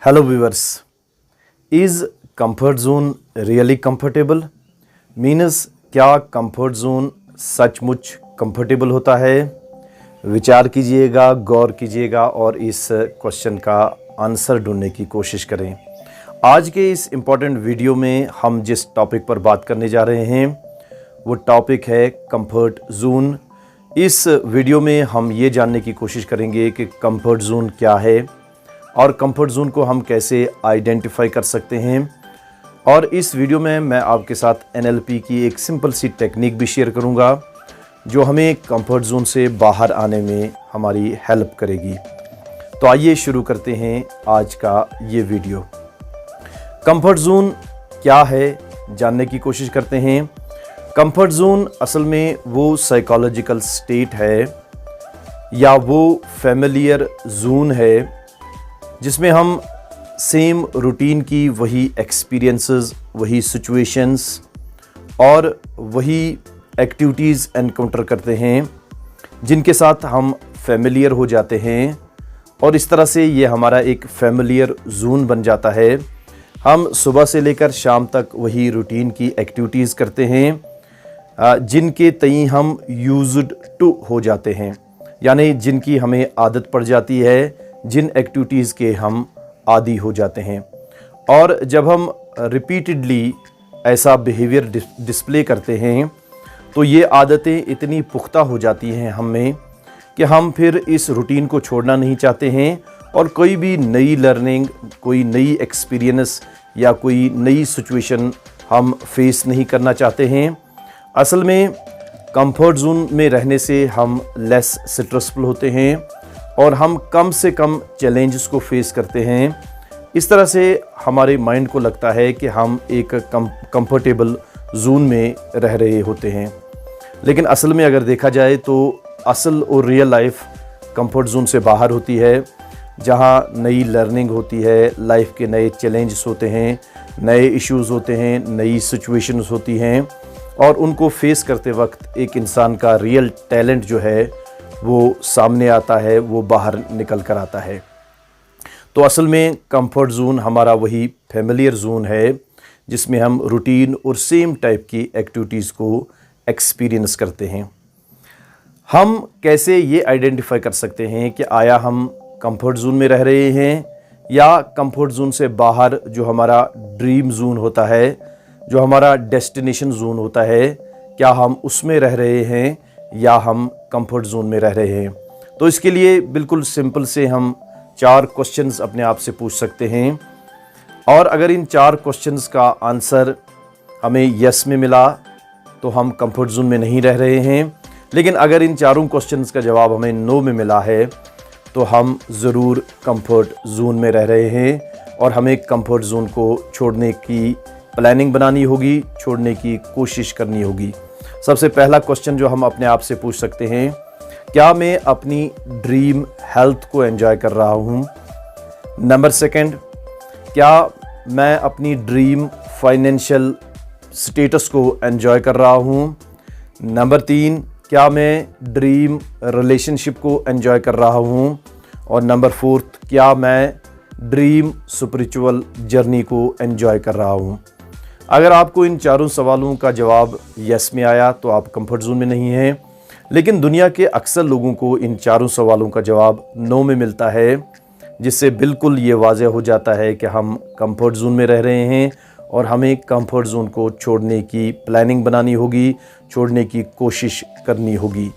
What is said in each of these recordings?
Hello viewers, is comfort zone really comfortable? Means क्या comfort zone सचमुच comfortable होता है? विचार कीजिएगा, गौर कीजिएगा और इस क्वेश्चन का आंसर ढूंढने की कोशिश करें। आज के इस इम्पॉर्टेंट वीडियो में हम जिस टॉपिक पर बात करने जा रहे हैं वो टॉपिक है कंफर्ट जोन। इस वीडियो में हम ये जानने की कोशिश करेंगे कि कंफर्ट जोन क्या है और कंफर्ट जोन को हम कैसे आइडेंटिफाई कर सकते हैं। और इस वीडियो में मैं आपके साथ NLP की एक सिंपल सी टेक्निक भी शेयर करूंगा जो हमें कंफर्ट जोन से बाहर आने में हमारी हेल्प करेगी। तो आइए शुरू करते हैं आज का ये वीडियो। कंफर्ट जोन क्या है जानने की कोशिश करते हैं। कंफर्ट जोन असल में वो साइकोलॉजिकल स्टेट है या वो फैमिलियर जोन है जिसमें हम सेम रूटीन की वही एक्सपीरियंसेस, वही सिचुएशंस और वही एक्टिविटीज़ एनकाउंटर करते हैं जिनके साथ हम फैमिलियर हो जाते हैं और इस तरह से ये हमारा एक फैमिलियर जोन बन जाता है। हम सुबह से लेकर शाम तक वही रूटीन की एक्टिविटीज़ करते हैं जिनके तई हम यूज्ड टू हो जाते हैं, यानी जिनकी हमें आदत पड़ जाती है, जिन एक्टिविटीज़ के हम आदी हो जाते हैं। और जब हम रिपीटेडली ऐसा बिहेवियर डिस्प्ले करते हैं तो ये आदतें इतनी पुख्ता हो जाती हैं हम में कि हम फिर इस रूटीन को छोड़ना नहीं चाहते हैं और कोई भी नई लर्निंग, कोई नई एक्सपीरियंस या कोई नई सिचुएशन हम फेस नहीं करना चाहते हैं। असल में कंफर्ट जोन में रहने से हम लेस स्ट्रेसफुल होते हैं और हम कम से कम चैलेंजेस को फेस करते हैं। इस तरह से हमारे माइंड को लगता है कि हम एक कंफर्टेबल जोन में रह रहे होते हैं, लेकिन असल में अगर देखा जाए तो असल और रियल लाइफ कंफर्ट जोन से बाहर होती है, जहां नई लर्निंग होती है, लाइफ के नए चैलेंजेस होते हैं, नए इश्यूज होते हैं, नई सिचुएशंस होती हैं और उनको फेस करते वक्त एक इंसान का रियल टैलेंट जो है वो सामने आता है, वो बाहर निकल कर आता है। तो असल में कंफर्ट जोन हमारा वही फैमिलियर जोन है जिसमें हम रूटीन और सेम टाइप की एक्टिविटीज़ को एक्सपीरियंस करते हैं। हम कैसे ये आइडेंटिफाई कर सकते हैं कि आया हम कंफर्ट जोन में रह रहे हैं या कंफर्ट जोन से बाहर जो हमारा ड्रीम जोन होता है, जो हमारा डेस्टिनेशन जोन होता है, क्या हम उसमें रह रहे हैं या हम कंफर्ट जोन में रह रहे हैं। तो इसके लिए बिल्कुल सिंपल से हम 4 क्वेश्चंस अपने आप से पूछ सकते हैं और अगर इन 4 क्वेश्चंस का आंसर हमें यस में मिला तो हम कंफर्ट जोन में नहीं रह रहे हैं, लेकिन अगर इन चारों क्वेश्चंस का जवाब हमें नो में मिला है तो हम ज़रूर कंफर्ट जोन में रह रहे हैं और हमें कंफर्ट जोन को छोड़ने की प्लानिंग बनानी होगी, छोड़ने की कोशिश करनी होगी। सबसे पहला क्वेश्चन जो हम अपने आप से पूछ सकते हैं, क्या मैं अपनी ड्रीम हेल्थ को एंजॉय कर रहा हूँ? नंबर 2, क्या मैं अपनी ड्रीम फाइनेंशियल स्टेटस को एंजॉय कर रहा हूँ? नंबर 3, क्या मैं ड्रीम रिलेशनशिप को एंजॉय कर रहा हूँ? और नंबर 4, क्या मैं ड्रीम स्पिरिचुअल जर्नी को एंजॉय कर रहा हूँ? अगर आपको इन चारों सवालों का जवाब यस में आया तो आप कंफर्ट जोन में नहीं हैं, लेकिन दुनिया के अक्सर लोगों को इन चारों सवालों का जवाब नो में मिलता है, जिससे बिल्कुल ये वाज़ेह हो जाता है कि हम कंफर्ट जोन में रह रहे हैं और हमें कंफर्ट जोन को छोड़ने की प्लानिंग बनानी होगी, छोड़ने की कोशिश करनी होगी।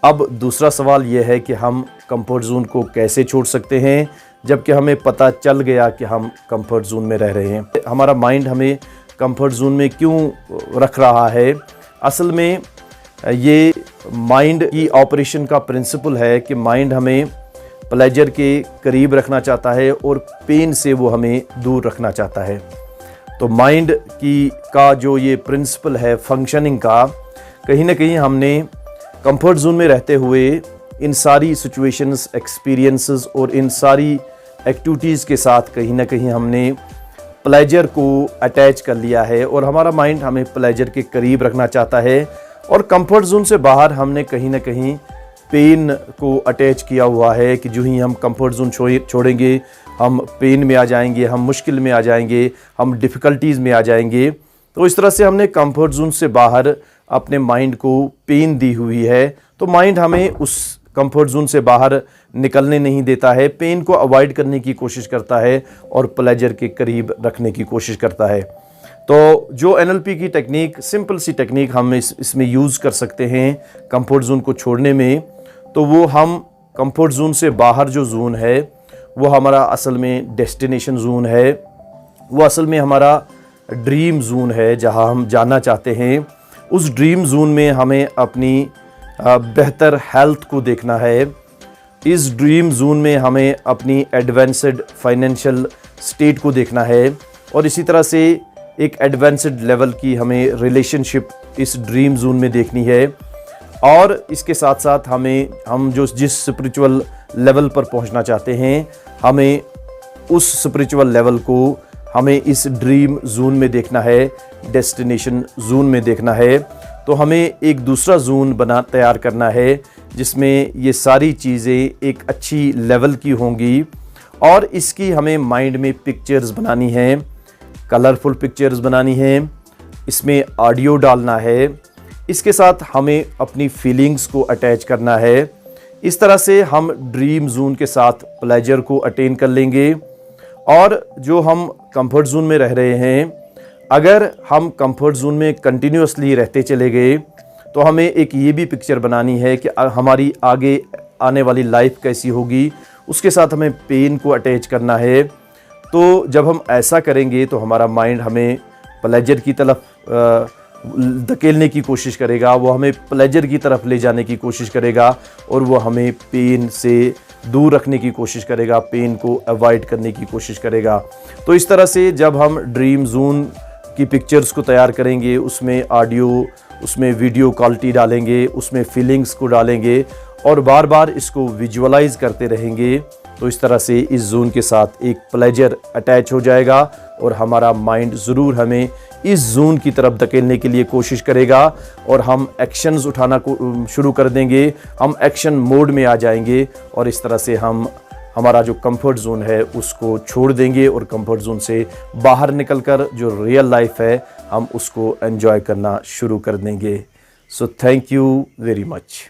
अब दूसरा सवाल ये है कि हम कंफर्ट जोन को कैसे छोड़ सकते हैं जबकि हमें पता चल गया कि हम कंफर्ट जोन में रह रहे हैं। हमारा माइंड हमें कंफर्ट जोन में क्यों रख रहा है? असल में ये माइंड की ऑपरेशन का प्रिंसिपल है कि माइंड हमें प्लेजर के करीब रखना चाहता है और पेन से वो हमें दूर रखना चाहता है। तो माइंड का जो ये प्रिंसिपल है फंक्शनिंग का, कहीं ना कहीं हमने कंफर्ट जोन में रहते हुए इन सारी सिचुएशंस, एक्सपीरियंसेस और इन सारी एक्टिविटीज़ के साथ कहीं ना कहीं हमने प्लेजर को अटैच कर लिया है और हमारा माइंड हमें प्लेजर के करीब रखना चाहता है और कंफर्ट जोन से बाहर हमने कहीं ना कहीं पेन को अटैच किया हुआ है कि जो ही हम कंफर्ट जोन छोड़ेंगे हम पेन में आ जाएंगे, हम मुश्किल में आ जाएंगे, हम डिफ़िकल्टीज़ में आ जाएंगे। तो इस तरह से हमने कंफर्ट जोन से बाहर अपने माइंड को पेन दी हुई है, तो माइंड हमें उस कंफर्ट जोन से बाहर निकलने नहीं देता है, पेन को अवॉइड करने की कोशिश करता है और प्लेजर के करीब रखने की कोशिश करता है। तो जो एनएलपी की टेक्निक, सिंपल सी टेक्निक हम इसमें यूज़ कर सकते हैं कंफर्ट जोन को छोड़ने में, तो वो हम कंफर्ट जोन से बाहर जो जोन है वो हमारा असल में डेस्टिनेशन जोन है, वो असल में हमारा ड्रीम जोन है, जहां हम जाना चाहते हैं। उस ड्रीम जोन में हमें अपनी बेहतर हेल्थ को देखना है। इस ड्रीम जोन में हमें अपनी एडवांस्ड फाइनेंशियल स्टेट को देखना है और इसी तरह से एक एडवांस्ड लेवल की हमें रिलेशनशिप इस ड्रीम जोन में देखनी है। और इसके साथ साथ हम जिस स्पिरिचुअल लेवल पर पहुंचना चाहते हैं, हमें उस स्पिरिचुअल लेवल को हमें इस ड्रीम जोन में देखना है, डेस्टिनेशन जोन में देखना है। तो हमें एक दूसरा जोन तैयार करना है जिसमें ये सारी चीज़ें एक अच्छी लेवल की होंगी और इसकी हमें माइंड में पिक्चर्स बनानी हैं, कलरफुल पिक्चर्स बनानी हैं, इसमें ऑडियो डालना है, इसके साथ हमें अपनी फीलिंग्स को अटैच करना है। इस तरह से हम ड्रीम जोन के साथ प्लेजर को अटेन कर लेंगे। और जो हम कंफर्ट जोन में रह रहे हैं, अगर हम कंफर्ट जोन में कंटिन्यूसली रहते चले गए तो हमें एक ये भी पिक्चर बनानी है कि हमारी आगे आने वाली लाइफ कैसी होगी, उसके साथ हमें पेन को अटैच करना है। तो जब हम ऐसा करेंगे तो हमारा माइंड हमें प्लेजर की तरफ धकेलने की कोशिश करेगा, वो हमें प्लेजर की तरफ ले जाने की कोशिश करेगा और वो हमें पेन से दूर रखने की कोशिश करेगा, पेन को अवॉइड करने की कोशिश करेगा। तो इस तरह से जब हम ड्रीम जोन की पिक्चर्स को तैयार करेंगे, उसमें ऑडियो, उसमें वीडियो क्वालिटी डालेंगे, उसमें फीलिंग्स को डालेंगे और बार बार इसको विजुअलाइज करते रहेंगे, तो इस तरह से इस जोन के साथ एक प्लेजर अटैच हो जाएगा और हमारा माइंड ज़रूर हमें इस जोन की तरफ धकेलने के लिए कोशिश करेगा और हम एक्शंस उठाना को शुरू कर देंगे, हम एक्शन मोड में आ जाएंगे और इस तरह से हम हमारा जो कंफर्ट जोन है उसको छोड़ देंगे और कंफर्ट जोन से बाहर निकलकर जो रियल लाइफ है हम उसको एंजॉय करना शुरू कर देंगे। So thank you very much.